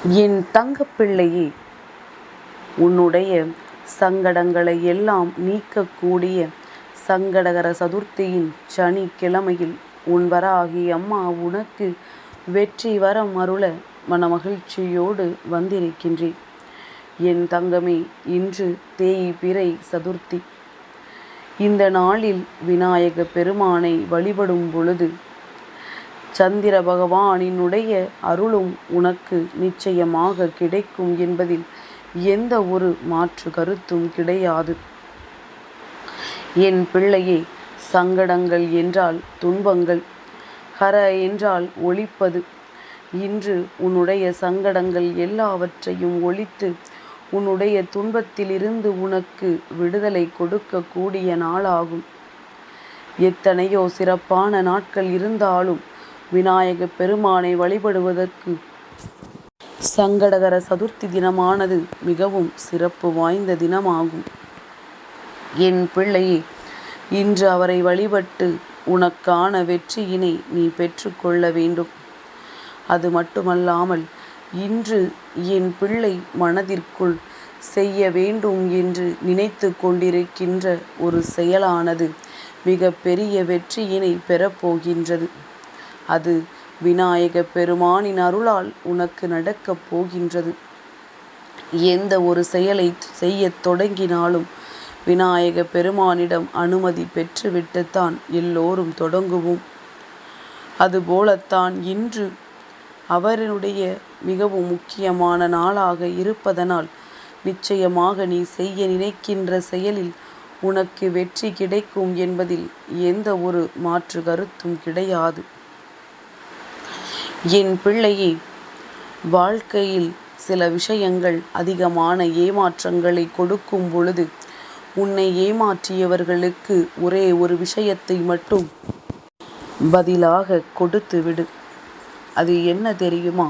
என் தங்கப்பிள்ளையே, உன்னுடைய சங்கடங்களை எல்லாம் நீக்கக்கூடிய சங்கடகர சதுர்த்தியின் சனிக்கிழமையில் உன் வராகி அம்மா உனக்கு வெற்றி வரம் அருள மனமகிழ்ச்சியோடு வந்திருக்கின்றேன். என் தங்கமே, இன்று தேய்பிறை சதுர்த்தி. இந்த நாளில் விநாயக பெருமானை வழிபடும் பொழுது சந்திர பகவானினுடைய அருளும் உனக்கு நிச்சயமாக கிடைக்கும் என்பதில் எந்த ஒரு மாற்று கருத்தும் கிடையாது. என் பிள்ளையே, சங்கடங்கள் என்றால் துன்பங்கள், ஹர என்றால் ஒழிப்பது. இன்று உன்னுடைய சங்கடங்கள் எல்லாவற்றையும் ஒழித்து உன்னுடைய துன்பத்திலிருந்து உனக்கு விடுதலை கொடுக்கக்கூடிய நாளாகும். எத்தனையோ சிறப்பான நாட்கள் இருந்தாலும் விநாயக பெருமானை வழிபடுவதற்கு சங்கடகர சதுர்த்தி தினமானது மிகவும் சிறப்பு வாய்ந்த தினமாகும். என் பிள்ளையே, இன்று அவரை வழிபட்டு உனக்கான வெற்றியினை நீ பெற்றுக்கொள்ள வேண்டும். அது மட்டுமல்லாமல் இன்று என் பிள்ளை மனதிற்குள் செய்ய வேண்டும் என்று நினைத்து கொண்டிருக்கின்ற ஒரு செயலானது மிக பெரிய வெற்றியினை பெறப்போகின்றது. அது விநாயக பெருமானின் அருளால் உனக்கு நடக்கப் போகின்றது. எந்த ஒரு செயலை செய்ய தொடங்கினாலும் விநாயக பெருமானிடம் அனுமதி பெற்றுவிட்டுத்தான் எல்லோரும் தொடங்குவோம். அதுபோலத்தான் இன்று அவருடைய மிகவும் முக்கியமான நாளாக இருப்பதனால் நிச்சயமாக நீ செய்ய நினைக்கின்ற செயலில் உனக்கு வெற்றி கிடைக்கும் என்பதில் எந்த ஒரு மாற்று கருத்தும் கிடையாது. என் பிள்ளையே, வாழ்க்கையில் சில விஷயங்கள் அதிகமான ஏமாற்றங்களை கொடுக்கும் பொழுது உன்னை ஏமாற்றியவர்களுக்கு ஒரே ஒரு விஷயத்தை மட்டும் பதிலாக கொடுத்து விடு. அது என்ன தெரியுமா?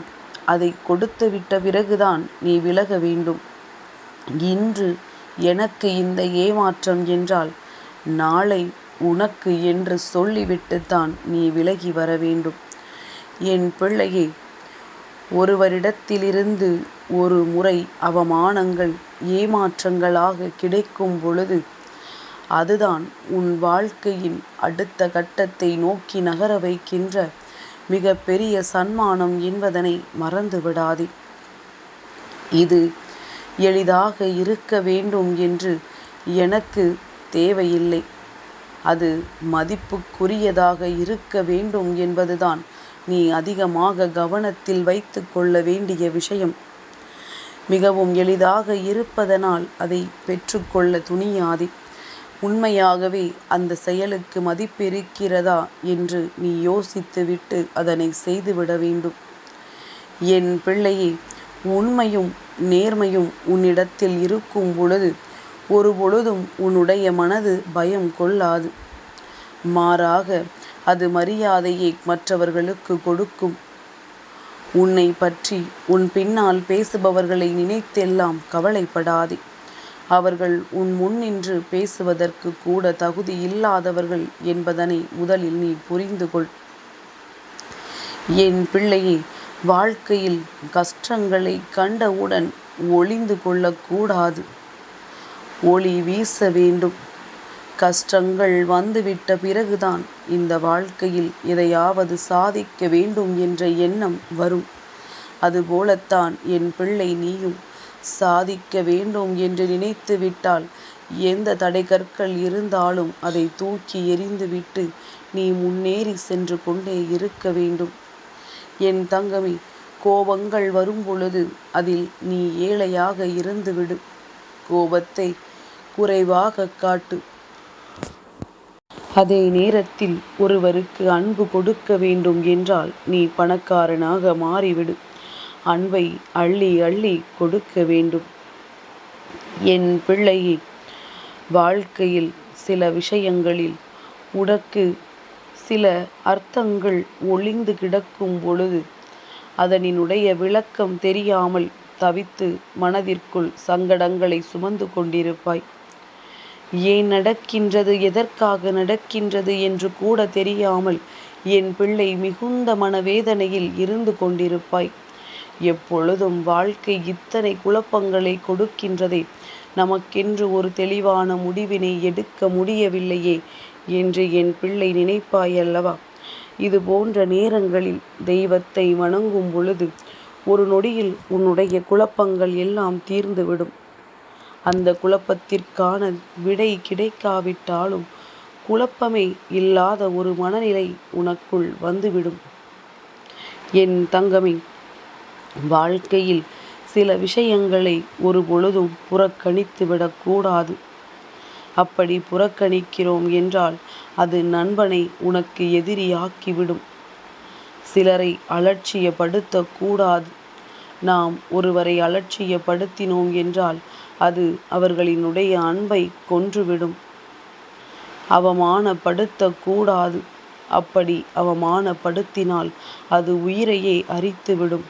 அதை கொடுத்து விட்ட பிறகுதான் நீ விலக வேண்டும். இன்று எனக்கு இந்த ஏமாற்றம் என்றால் நாளை உனக்கு என்று சொல்லிவிட்டுத்தான் நீ விலகி வர வேண்டும். என் பிள்ளையே, ஒருவரிடத்திலிருந்து ஒரு முறை அவமானங்கள் ஏமாற்றங்களாக கிடைக்கும் பொழுது அதுதான் உன் வாழ்க்கையின் அடுத்த கட்டத்தை நோக்கி நகர வைக்கின்ற மிக பெரிய சன்மானம் என்பதனை மறந்து விடாதே. இது எளிதாக இருக்க வேண்டும் என்று எனக்கு தேவையில்லை. அது மதிப்புக்குரியதாக இருக்க வேண்டும் என்பதுதான் நீ அதிகமாக கவனத்தில் வைத்து கொள்ள வேண்டிய விஷயம். மிகவும் எளிதாக இருப்பதனால் அதை பெற்றுக்கொள்ள துணியாதே. உண்மையாகவே அந்த செயலுக்கு மதிப்பிருக்கிறதா என்று நீ யோசித்துவிட்டு அதனை செய்துவிட வேண்டும். என் பிள்ளையே, உண்மையும் நேர்மையும் உன்னிடத்தில் இருக்கும் பொழுது ஒரு பொழுதும் உன்னுடைய மனது பயம் கொள்ளாது. மாறாக அது மரியாதையை மற்றவர்களுக்கு கொடுக்கும். உன்னை பற்றி உன் பின்னால் பேசுபவர்களை நினைத்தெல்லாம் கவலைப்படாதே. அவர்கள் உன் முன்னின்று பேசுவதற்கு கூட தகுதி இல்லாதவர்கள் என்பதனை முதலில் நீ புரிந்து கொள். என் பிள்ளையே, வாழ்க்கையில் கஷ்டங்களை கண்டவுடன் ஒளிந்து கொள்ளக்கூடாது. ஒளி வீச வேண்டும். கஷ்டங்கள் வந்துவிட்ட பிறகுதான் இந்த வாழ்க்கையில் எதையாவது சாதிக்க வேண்டும் என்ற எண்ணம் வரும். அதுபோலத்தான் என் பிள்ளை, நீயும் சாதிக்க வேண்டும் என்று நினைத்து விட்டால் எந்த தடைக்கற்கள் இருந்தாலும் அதை தூக்கி எறிந்துவிட்டு நீ முன்னேறி சென்று கொண்டே இருக்க வேண்டும். என் தங்கமே, கோபங்கள் வரும் பொழுது அதில் நீ ஏழையாக இருந்துவிடு. கோபத்தை குறைவாக காட்டு. அதே நேரத்தில் ஒருவருக்கு அன்பு கொடுக்க வேண்டும் என்றால் நீ பணக்காரனாக மாறிவிடு. அன்பை அள்ளி அள்ளி கொடுக்க வேண்டும். என் பிள்ளையே, வாழ்க்கையில் சில விஷயங்களில் உனக்கு சில அர்த்தங்கள் ஒளிந்து கிடக்கும் பொழுது அதனினுடைய விளக்கம் தெரியாமல் தவித்து மனதிற்குள் சங்கடங்களை சுமந்து கொண்டிருப்பாய். ஏன் நடக்கின்றது, எதற்காக நடக்கின்றது என்று கூட தெரியாமல் என் பிள்ளை மிகுந்த மனவேதனையில் இருந்து கொண்டிருப்பாய். எப்பொழுதும் வாழ்க்கை இத்தனை குழப்பங்களை கொடுக்கின்றதே, நமக்கென்று ஒரு தெளிவான முடிவினை எடுக்க முடியவில்லையே என்று என் பிள்ளை நினைப்பாயல்லவா? இது போன்ற நேரங்களில் தெய்வத்தை வணங்கும் பொழுது ஒரு நொடியில் உன்னுடைய குழப்பங்கள் எல்லாம் தீர்ந்துவிடும். அந்த குழப்பத்திற்கான விடை கிடைக்காவிட்டாலும் குழப்பமே இல்லாத ஒரு மனநிலை உனக்குள் வந்துவிடும். என் தங்கமே, வாழ்க்கையில் சில விஷயங்களை ஒரு பொழுதும் புறக்கணித்து விடக்கூடாது. அப்படி புறக்கணிக்கிறோம் என்றால் அது நண்பனை உனக்கு எதிரியாக்கிவிடும். சிலரை அலட்சியப்படுத்தக்கூடாது. நாம் ஒருவரை அலட்சியப்படுத்தினோம் என்றால் அது அவர்களினுடைய அன்பை கொன்றுவிடும். அவமானப்படுத்தக்கூடாது. அப்படி அவமானப்படுத்தினால் அது உயிரையே அரித்துவிடும்.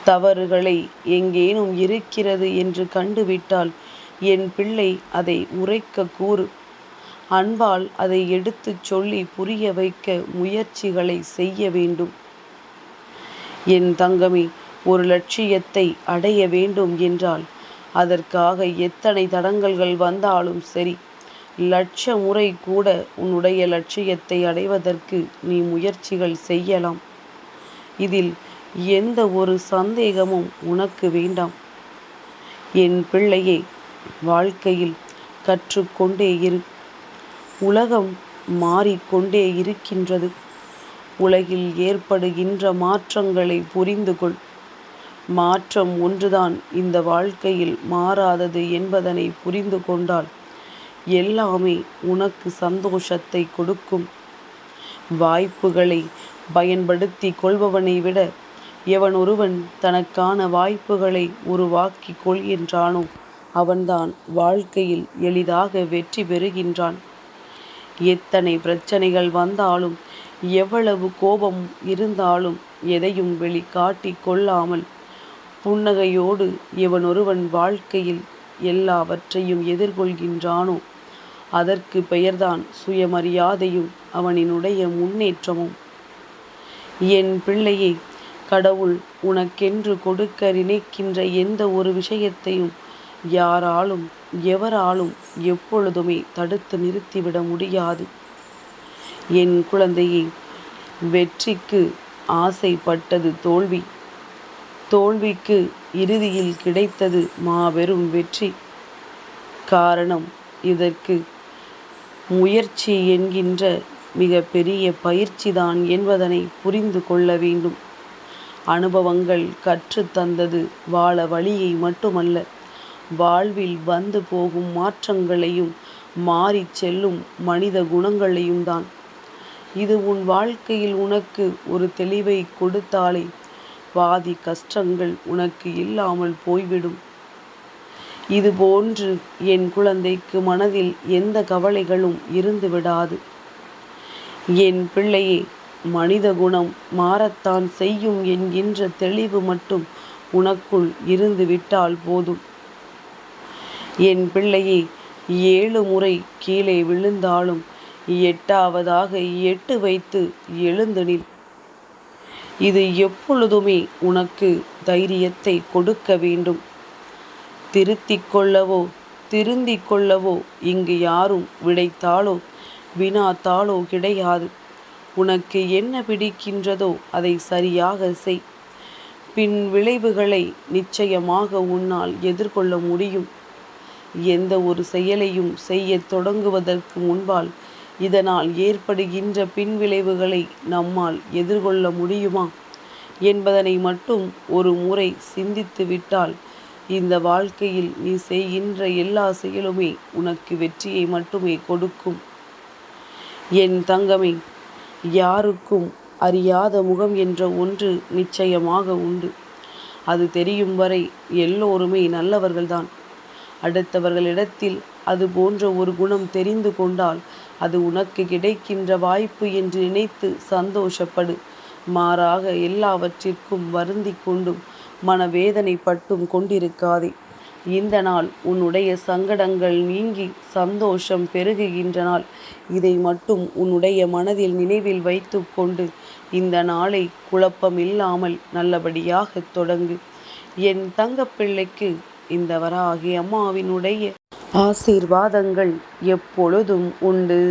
தவறுகளை எங்கேனும் இருக்கிறது என்று கண்டுவிட்டால் என் பிள்ளை அதை உரைக்க கூறு. அன்பால் அதை எடுத்துச் சொல்லி புரிய வைக்க முயற்சிகளை செய்ய வேண்டும். என் தங்கமே, ஒரு லட்சியத்தை அடைய வேண்டும் என்றால் அதற்காக எத்தனை தடங்கல்கள் வந்தாலும் சரி, லட்ச முறை கூட உன்னுடைய லட்சியத்தை அடைவதற்கு நீ முயற்சிகள் செய்யலாம். இதில் எந்த ஒரு சந்தேகமும் உனக்கு வேண்டாம். என் பிள்ளையே, வாழ்க்கையில் கற்றுக்கொண்டே இரு. உலகம் மாறிக்கொண்டே இருக்கின்றது. உலகில் ஏற்படுகின்ற மாற்றங்களை புரிந்து கொள். மாற்றம் ஒன்றுதான் இந்த வாழ்க்கையில் மாறாதது என்பதனை புரிந்து கொண்டால் எல்லாமே உனக்கு சந்தோஷத்தை கொடுக்கும். வாய்ப்புகளை பயன்படுத்தி கொள்பவனை விட எவனொருவன் தனக்கான வாய்ப்புகளை உருவாக்கி கொள்கின்றானோ அவன்தான் வாழ்க்கையில் எளிதாக வெற்றி பெறுகின்றான். எத்தனை பிரச்சனைகள் வந்தாலும், எவ்வளவு கோபம் இருந்தாலும் எதையும் வெளிக்காட்டி கொள்ளாமல் புன்னகையோடு எவனொருவன் வாழ்க்கையில் எல்லாவற்றையும் எதிர்கொள்கின்றானோ அதற்கு பெயர்தான் சுயமரியாதையும் அவனினுடைய முன்னேற்றமும். என் பிள்ளையை, கடவுள் உனக்கென்று கொடுக்க நினைக்கின்ற எந்த ஒரு விஷயத்தையும் யாராலும் எவராலும் எப்பொழுதுமே தடுத்து நிறுத்திவிட முடியாது. என் குழந்தையே, வெற்றிக்கு ஆசைப்பட்டது தோல்வி, தோல்விக்கு இறுதியில் கிடைத்தது மாபெரும் வெற்றி. காரணம், இதற்கு முயற்சி என்கின்ற மிக பெரிய பயிற்சிதான் என்பதனை புரிந்து கொள்ள வேண்டும். அனுபவங்கள் கற்றுத்தந்தது வாழ வழியை மட்டுமல்ல, வாழ்வில் வந்து போகும் மாற்றங்களையும் மாறி செல்லும் மனித குணங்களையும் தான். இது உன் வாழ்க்கையில் உனக்கு ஒரு தெளிவை கொடுத்தாலே பாதி கஷ்டங்கள் உனக்கு இல்லாமல் போய்விடும். இதுபோன்று என் குழந்தைக்கு மனதில் எந்த கவலைகளும் இருந்து விடாது. என் பிள்ளையே, மனித குணம் மாறத்தான் செய்யும் என்கின்ற தெளிவு மட்டும் உனக்குள் இருந்து விட்டால் போதும். என் பிள்ளையே, 7 முறை கீழே விழுந்தாலும் 8ஆவதாக 8 வைத்து எழுந்து நில். இது எப்பொழுதுமே உனக்கு தைரியத்தை கொடுக்க வேண்டும். திருத்திக் கொள்ளவோ திருந்திக் கொள்ளவோ இங்கு யாரும் விடைத்தாளோ வினாத்தாளோ கிடையாது. உனக்கு என்ன பிடிக்கின்றதோ அதை சரியாக செய். பின் விளைவுகளை நிச்சயமாக உன்னால் எதிர்கொள்ள முடியும். எந்த ஒரு செயலையும் செய்ய தொடங்குவதற்கு முன்பால் இதனால் ஏற்படுகின்ற பின்விளைவுகளை நம்மால் எதிர்கொள்ள முடியுமா என்பதனை மட்டும் ஒரு முறை சிந்தித்து விட்டால் இந்த வாழ்க்கையில் நீ செய்கின்ற எல்லா செயலுமே உனக்கு வெற்றியை மட்டுமே கொடுக்கும். என் தங்கமே, யாருக்கும் அறியாத முகம் என்ற ஒன்று நிச்சயமாக உண்டு. அது தெரியும் வரை எல்லோருமே நல்லவர்கள்தான். அடுத்தவர்களிடத்தில் அது போன்ற ஒரு குணம் தெரிந்து கொண்டால் அது உனக்கு கிடைக்கின்ற வாய்ப்பு என்று நினைத்து சந்தோஷப்படு. மாறாக எல்லாவற்றிற்கும் வருந்தி கொண்டும் மனவேதனைப்பட்டும் கொண்டிருக்காதே. இந்த நாள் உன்னுடைய சங்கடங்கள் நீங்கி சந்தோஷம் பெருகுகின்ற நாள். இதை மட்டும் உன்னுடைய மனதில் நினைவில் வைத்து கொண்டு இந்த நாளை குழப்பமில்லாமல் நல்லபடியாக தொடங்கு. என் தங்கப்பிள்ளைக்கு இந்த வராகி அம்மாவினுடைய ஆசீர்வாதங்கள் எப்பொழுதும் உண்டு.